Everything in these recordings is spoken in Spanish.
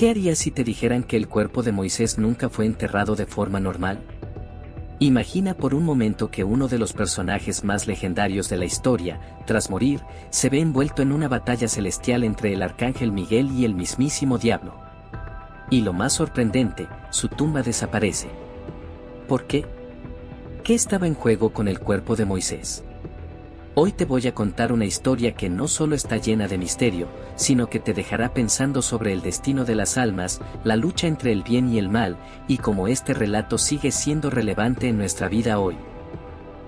¿Qué harías si te dijeran que el cuerpo de Moisés nunca fue enterrado de forma normal? Imagina por un momento que uno de los personajes más legendarios de la historia, tras morir, se ve envuelto en una batalla celestial entre el arcángel Miguel y el mismísimo diablo. Y lo más sorprendente, su tumba desaparece. ¿Por qué? ¿Qué estaba en juego con el cuerpo de Moisés? Hoy te voy a contar una historia que no solo está llena de misterio, sino que te dejará pensando sobre el destino de las almas, la lucha entre el bien y el mal, y cómo este relato sigue siendo relevante en nuestra vida hoy.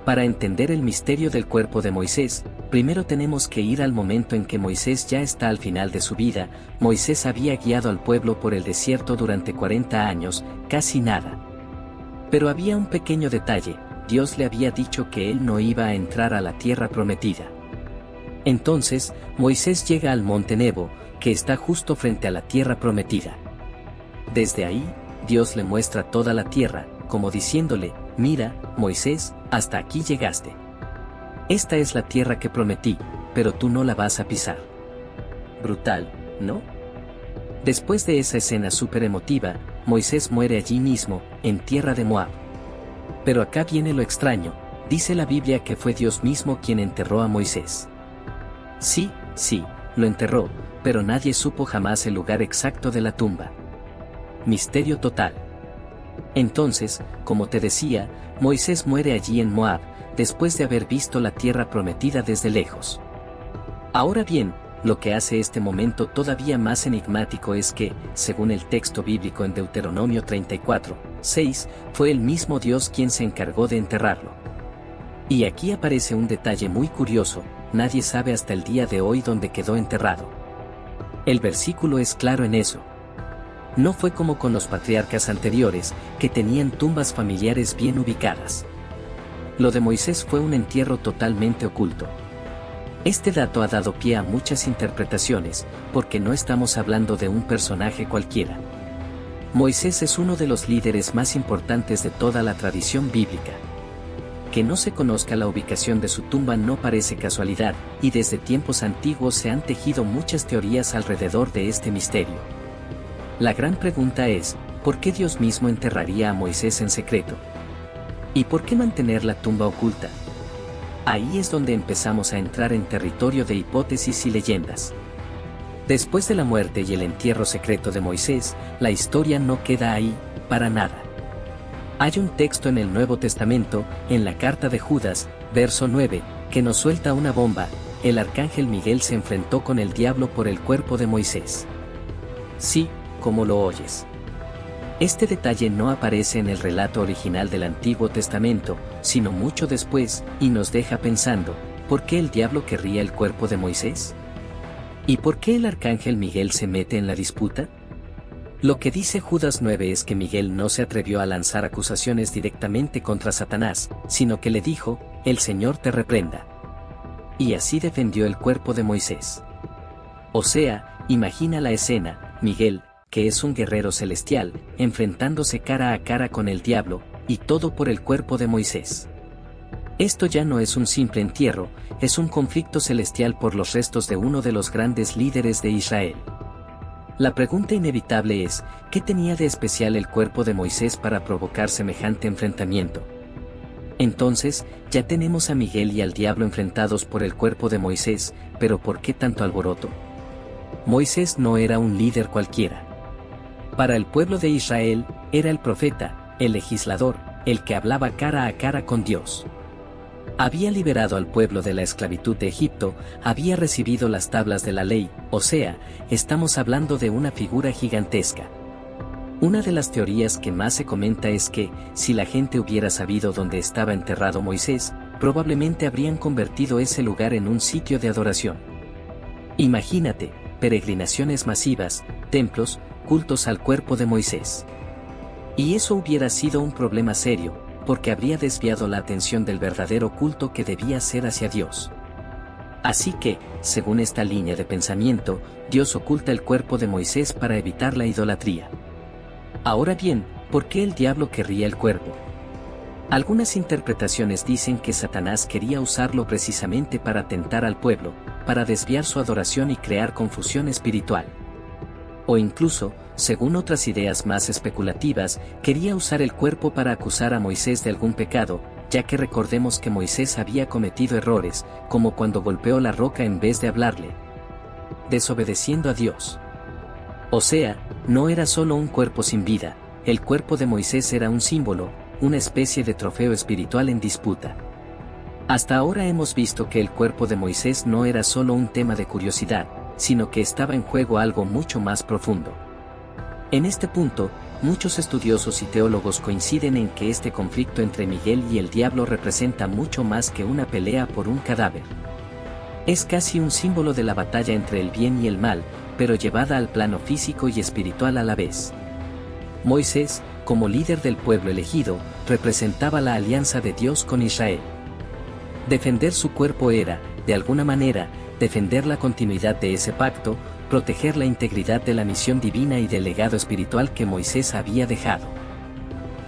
Para entender el misterio del cuerpo de Moisés, primero tenemos que ir al momento en que Moisés ya está al final de su vida. Moisés había guiado al pueblo por el desierto durante 40 años, casi nada. Pero había un pequeño detalle: Dios le había dicho que él no iba a entrar a la tierra prometida. Entonces, Moisés llega al monte Nebo, que está justo frente a la tierra prometida. Desde ahí, Dios le muestra toda la tierra, como diciéndole: mira, Moisés, hasta aquí llegaste. Esta es la tierra que prometí, pero tú no la vas a pisar. Brutal, ¿no? Después de esa escena súper emotiva, Moisés muere allí mismo, en tierra de Moab. Pero acá viene lo extraño: dice la Biblia que fue Dios mismo quien enterró a Moisés. Sí, lo enterró, pero nadie supo jamás el lugar exacto de la tumba. Misterio total. Entonces, como te decía, Moisés muere allí en Moab, después de haber visto la tierra prometida desde lejos. Ahora bien, lo que hace este momento todavía más enigmático es que, según el texto bíblico en Deuteronomio 34:6, fue el mismo Dios quien se encargó de enterrarlo. Y aquí aparece un detalle muy curioso: nadie sabe hasta el día de hoy dónde quedó enterrado. El versículo es claro en eso. No fue como con los patriarcas anteriores, que tenían tumbas familiares bien ubicadas. Lo de Moisés fue un entierro totalmente oculto. Este dato ha dado pie a muchas interpretaciones, porque no estamos hablando de un personaje cualquiera. Moisés es uno de los líderes más importantes de toda la tradición bíblica. Que no se conozca la ubicación de su tumba no parece casualidad, y desde tiempos antiguos se han tejido muchas teorías alrededor de este misterio. La gran pregunta es: ¿por qué Dios mismo enterraría a Moisés en secreto? ¿Y por qué mantener la tumba oculta? Ahí es donde empezamos a entrar en territorio de hipótesis y leyendas. Después de la muerte y el entierro secreto de Moisés, la historia no queda ahí, para nada. Hay un texto en el Nuevo Testamento, en la carta de Judas, verso 9, que nos suelta una bomba: el arcángel Miguel se enfrentó con el diablo por el cuerpo de Moisés. Sí, como lo oyes. Este detalle no aparece en el relato original del Antiguo Testamento, sino mucho después, y nos deja pensando: ¿por qué el diablo querría el cuerpo de Moisés? ¿Y por qué el arcángel Miguel se mete en la disputa? Lo que dice Judas 9 es que Miguel no se atrevió a lanzar acusaciones directamente contra Satanás, sino que le dijo: el Señor te reprenda. Y así defendió el cuerpo de Moisés. O sea, imagina la escena: Miguel, que es un guerrero celestial, enfrentándose cara a cara con el diablo, y todo por el cuerpo de Moisés. Esto ya no es un simple entierro, es un conflicto celestial por los restos de uno de los grandes líderes de Israel. La pregunta inevitable es: ¿qué tenía de especial el cuerpo de Moisés para provocar semejante enfrentamiento? Entonces, ya tenemos a Miguel y al diablo enfrentados por el cuerpo de Moisés, pero ¿por qué tanto alboroto? Moisés no era un líder cualquiera. Para el pueblo de Israel, era el profeta, el legislador, el que hablaba cara a cara con Dios. Había liberado al pueblo de la esclavitud de Egipto, había recibido las tablas de la ley, o sea, estamos hablando de una figura gigantesca. Una de las teorías que más se comenta es que, si la gente hubiera sabido dónde estaba enterrado Moisés, probablemente habrían convertido ese lugar en un sitio de adoración. Imagínate, peregrinaciones masivas, templos, cultos al cuerpo de Moisés. Y eso hubiera sido un problema serio, porque habría desviado la atención del verdadero culto que debía ser hacia Dios. Así que, según esta línea de pensamiento, Dios oculta el cuerpo de Moisés para evitar la idolatría. Ahora bien, ¿por qué el diablo querría el cuerpo? Algunas interpretaciones dicen que Satanás quería usarlo precisamente para tentar al pueblo, para desviar su adoración y crear confusión espiritual. O incluso, según otras ideas más especulativas, quería usar el cuerpo para acusar a Moisés de algún pecado, ya que recordemos que Moisés había cometido errores, como cuando golpeó la roca en vez de hablarle, desobedeciendo a Dios. O sea, no era solo un cuerpo sin vida, el cuerpo de Moisés era un símbolo, una especie de trofeo espiritual en disputa. Hasta ahora hemos visto que el cuerpo de Moisés no era solo un tema de curiosidad, sino que estaba en juego algo mucho más profundo. En este punto, muchos estudiosos y teólogos coinciden en que este conflicto entre Miguel y el diablo representa mucho más que una pelea por un cadáver. Es casi un símbolo de la batalla entre el bien y el mal, pero llevada al plano físico y espiritual a la vez. Moisés, como líder del pueblo elegido, representaba la alianza de Dios con Israel. Defender su cuerpo era, de alguna manera, defender la continuidad de ese pacto, proteger la integridad de la misión divina y del legado espiritual que Moisés había dejado.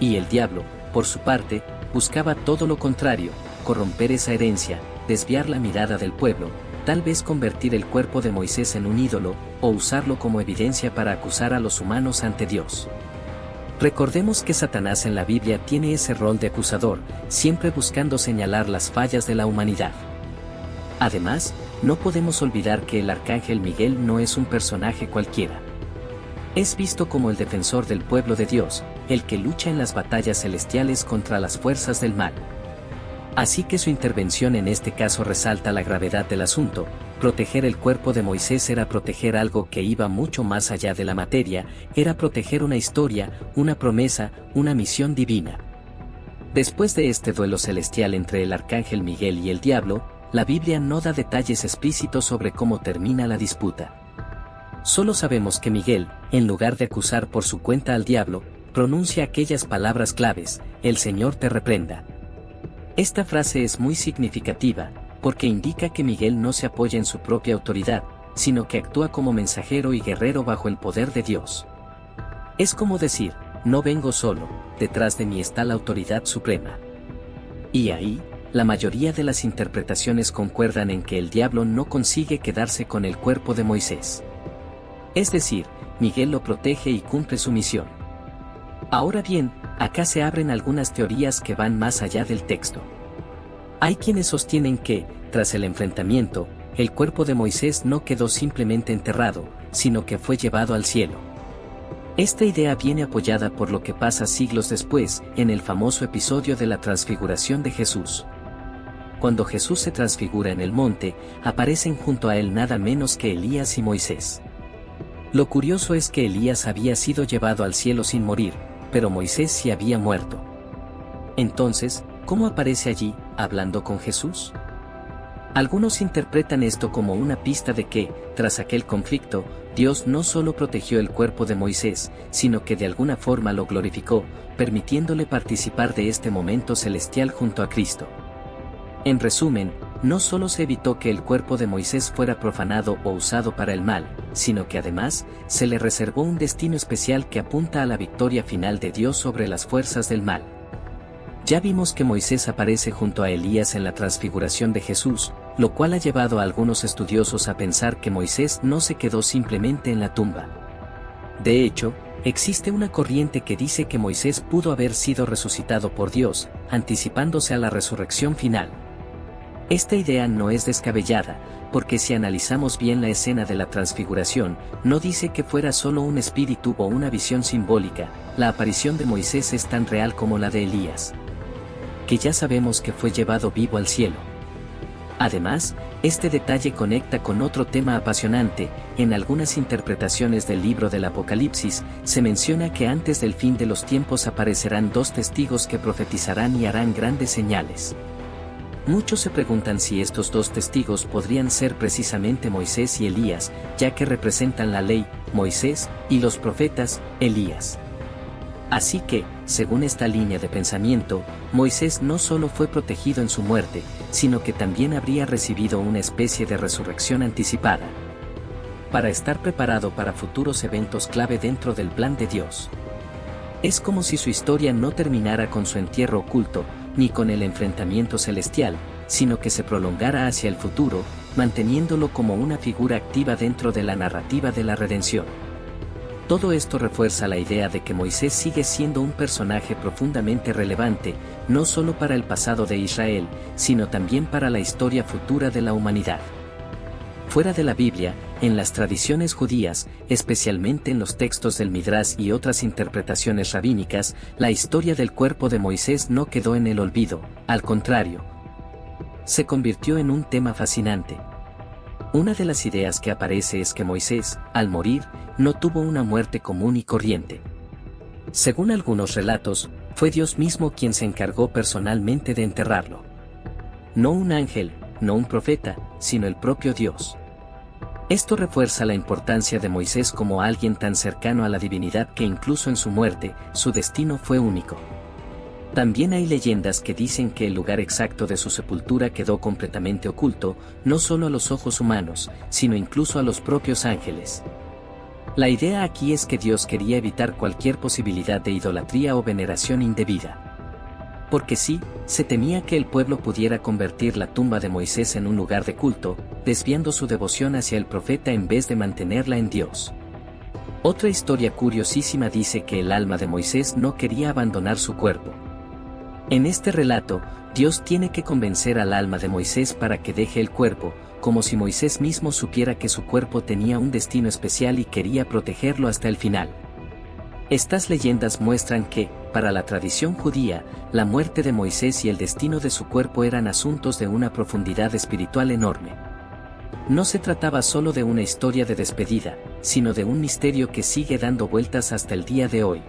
Y el diablo, por su parte, buscaba todo lo contrario, corromper esa herencia, desviar la mirada del pueblo, tal vez convertir el cuerpo de Moisés en un ídolo, o usarlo como evidencia para acusar a los humanos ante Dios. Recordemos que Satanás en la Biblia tiene ese rol de acusador, siempre buscando señalar las fallas de la humanidad. Además, no podemos olvidar que el arcángel Miguel no es un personaje cualquiera. Es visto como el defensor del pueblo de Dios, el que lucha en las batallas celestiales contra las fuerzas del mal. Así que su intervención en este caso resalta la gravedad del asunto. Proteger el cuerpo de Moisés era proteger algo que iba mucho más allá de la materia, era proteger una historia, una promesa, una misión divina. Después de este duelo celestial entre el arcángel Miguel y el diablo, la Biblia no da detalles explícitos sobre cómo termina la disputa. Solo sabemos que Miguel, en lugar de acusar por su cuenta al diablo, pronuncia aquellas palabras claves: "El Señor te reprenda". Esta frase es muy significativa, porque indica que Miguel no se apoya en su propia autoridad, sino que actúa como mensajero y guerrero bajo el poder de Dios. Es como decir: no vengo solo, detrás de mí está la autoridad suprema. Y ahí, la mayoría de las interpretaciones concuerdan en que el diablo no consigue quedarse con el cuerpo de Moisés. Es decir, Miguel lo protege y cumple su misión. Ahora bien, acá se abren algunas teorías que van más allá del texto. Hay quienes sostienen que, tras el enfrentamiento, el cuerpo de Moisés no quedó simplemente enterrado, sino que fue llevado al cielo. Esta idea viene apoyada por lo que pasa siglos después, en el famoso episodio de la transfiguración de Jesús. Cuando Jesús se transfigura en el monte, aparecen junto a él nada menos que Elías y Moisés. Lo curioso es que Elías había sido llevado al cielo sin morir, pero Moisés sí había muerto. Entonces, ¿cómo aparece allí, hablando con Jesús? Algunos interpretan esto como una pista de que, tras aquel conflicto, Dios no solo protegió el cuerpo de Moisés, sino que de alguna forma lo glorificó, permitiéndole participar de este momento celestial junto a Cristo. En resumen, no solo se evitó que el cuerpo de Moisés fuera profanado o usado para el mal, sino que además, se le reservó un destino especial que apunta a la victoria final de Dios sobre las fuerzas del mal. Ya vimos que Moisés aparece junto a Elías en la transfiguración de Jesús, lo cual ha llevado a algunos estudiosos a pensar que Moisés no se quedó simplemente en la tumba. De hecho, existe una corriente que dice que Moisés pudo haber sido resucitado por Dios, anticipándose a la resurrección final. Esta idea no es descabellada, porque si analizamos bien la escena de la transfiguración, no dice que fuera solo un espíritu o una visión simbólica. La aparición de Moisés es tan real como la de Elías, que ya sabemos que fue llevado vivo al cielo. Además, este detalle conecta con otro tema apasionante. En algunas interpretaciones del libro del Apocalipsis, se menciona que antes del fin de los tiempos aparecerán dos testigos que profetizarán y harán grandes señales. Muchos se preguntan si estos dos testigos podrían ser precisamente Moisés y Elías, ya que representan la ley, Moisés, y los profetas, Elías. Así que, según esta línea de pensamiento, Moisés no solo fue protegido en su muerte, sino que también habría recibido una especie de resurrección anticipada, para estar preparado para futuros eventos clave dentro del plan de Dios. Es como si su historia no terminara con su entierro oculto, ni con el enfrentamiento celestial, sino que se prolongara hacia el futuro, manteniéndolo como una figura activa dentro de la narrativa de la redención. Todo esto refuerza la idea de que Moisés sigue siendo un personaje profundamente relevante, no solo para el pasado de Israel, sino también para la historia futura de la humanidad. Fuera de la Biblia, en las tradiciones judías, especialmente en los textos del Midrash y otras interpretaciones rabínicas, la historia del cuerpo de Moisés no quedó en el olvido, al contrario, se convirtió en un tema fascinante. Una de las ideas que aparece es que Moisés, al morir, no tuvo una muerte común y corriente. Según algunos relatos, fue Dios mismo quien se encargó personalmente de enterrarlo. No un ángel, no un profeta, sino el propio Dios. Esto refuerza la importancia de Moisés como alguien tan cercano a la divinidad que incluso en su muerte, su destino fue único. También hay leyendas que dicen que el lugar exacto de su sepultura quedó completamente oculto, no solo a los ojos humanos, sino incluso a los propios ángeles. La idea aquí es que Dios quería evitar cualquier posibilidad de idolatría o veneración indebida. Porque sí, se temía que el pueblo pudiera convertir la tumba de Moisés en un lugar de culto, desviando su devoción hacia el profeta en vez de mantenerla en Dios. Otra historia curiosísima dice que el alma de Moisés no quería abandonar su cuerpo. En este relato, Dios tiene que convencer al alma de Moisés para que deje el cuerpo, como si Moisés mismo supiera que su cuerpo tenía un destino especial y quería protegerlo hasta el final. Estas leyendas muestran que, para la tradición judía, la muerte de Moisés y el destino de su cuerpo eran asuntos de una profundidad espiritual enorme. No se trataba solo de una historia de despedida, sino de un misterio que sigue dando vueltas hasta el día de hoy.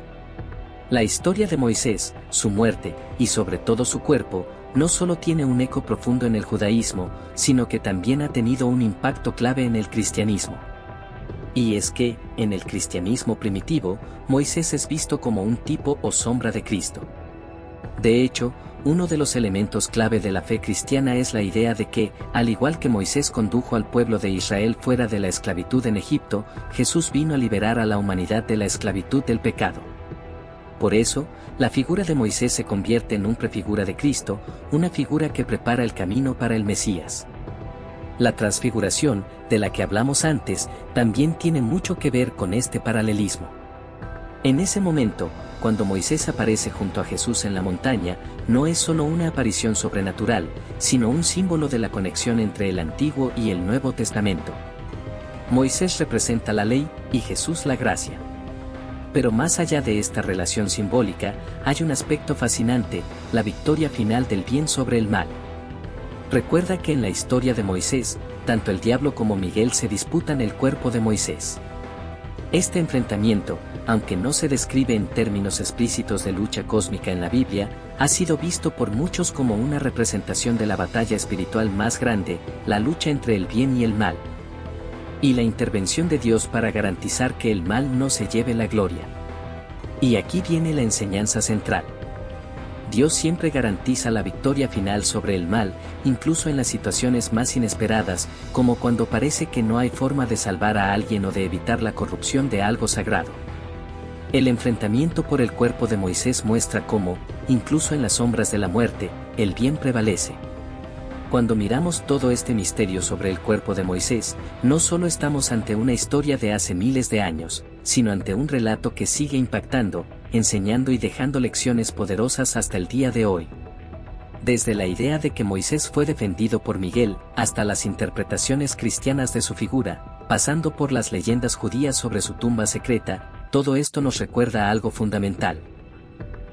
La historia de Moisés, su muerte, y sobre todo su cuerpo, no solo tiene un eco profundo en el judaísmo, sino que también ha tenido un impacto clave en el cristianismo. Y es que, en el cristianismo primitivo, Moisés es visto como un tipo o sombra de Cristo. De hecho, uno de los elementos clave de la fe cristiana es la idea de que, al igual que Moisés condujo al pueblo de Israel fuera de la esclavitud en Egipto, Jesús vino a liberar a la humanidad de la esclavitud del pecado. Por eso, la figura de Moisés se convierte en un prefigura de Cristo, una figura que prepara el camino para el Mesías. La transfiguración, de la que hablamos antes, también tiene mucho que ver con este paralelismo. En ese momento, cuando Moisés aparece junto a Jesús en la montaña, no es solo una aparición sobrenatural, sino un símbolo de la conexión entre el Antiguo y el Nuevo Testamento. Moisés representa la ley, y Jesús la gracia. Pero más allá de esta relación simbólica, hay un aspecto fascinante, la victoria final del bien sobre el mal. Recuerda que en la historia de Moisés, tanto el diablo como Miguel se disputan el cuerpo de Moisés. Este enfrentamiento, aunque no se describe en términos explícitos de lucha cósmica en la Biblia, ha sido visto por muchos como una representación de la batalla espiritual más grande, la lucha entre el bien y el mal. Y la intervención de Dios para garantizar que el mal no se lleve la gloria. Y aquí viene la enseñanza central. Dios siempre garantiza la victoria final sobre el mal, incluso en las situaciones más inesperadas, como cuando parece que no hay forma de salvar a alguien o de evitar la corrupción de algo sagrado. El enfrentamiento por el cuerpo de Moisés muestra cómo, incluso en las sombras de la muerte, el bien prevalece. Cuando miramos todo este misterio sobre el cuerpo de Moisés, no solo estamos ante una historia de hace miles de años, sino ante un relato que sigue impactando, enseñando y dejando lecciones poderosas hasta el día de hoy. Desde la idea de que Moisés fue defendido por Miguel, hasta las interpretaciones cristianas de su figura, pasando por las leyendas judías sobre su tumba secreta, todo esto nos recuerda algo fundamental.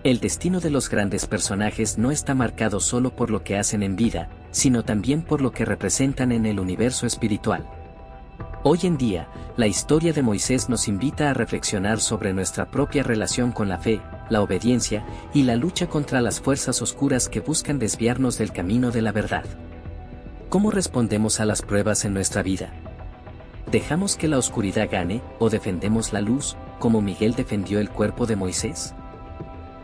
El destino de los grandes personajes no está marcado solo por lo que hacen en vida, sino también por lo que representan en el universo espiritual. Hoy en día, la historia de Moisés nos invita a reflexionar sobre nuestra propia relación con la fe, la obediencia y la lucha contra las fuerzas oscuras que buscan desviarnos del camino de la verdad. ¿Cómo respondemos a las pruebas en nuestra vida? ¿Dejamos que la oscuridad gane o defendemos la luz, como Miguel defendió el cuerpo de Moisés?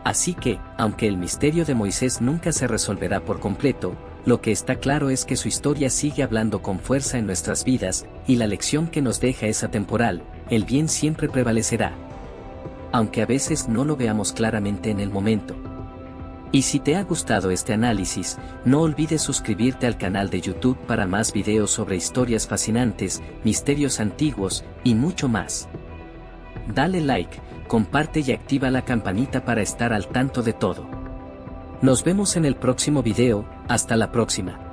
Así que, aunque el misterio de Moisés nunca se resolverá por completo, lo que está claro es que su historia sigue hablando con fuerza en nuestras vidas, y la lección que nos deja es atemporal: el bien siempre prevalecerá. Aunque a veces no lo veamos claramente en el momento. Y si te ha gustado este análisis, no olvides suscribirte al canal de YouTube para más videos sobre historias fascinantes, misterios antiguos, y mucho más. Dale like, comparte y activa la campanita para estar al tanto de todo. Nos vemos en el próximo video, hasta la próxima.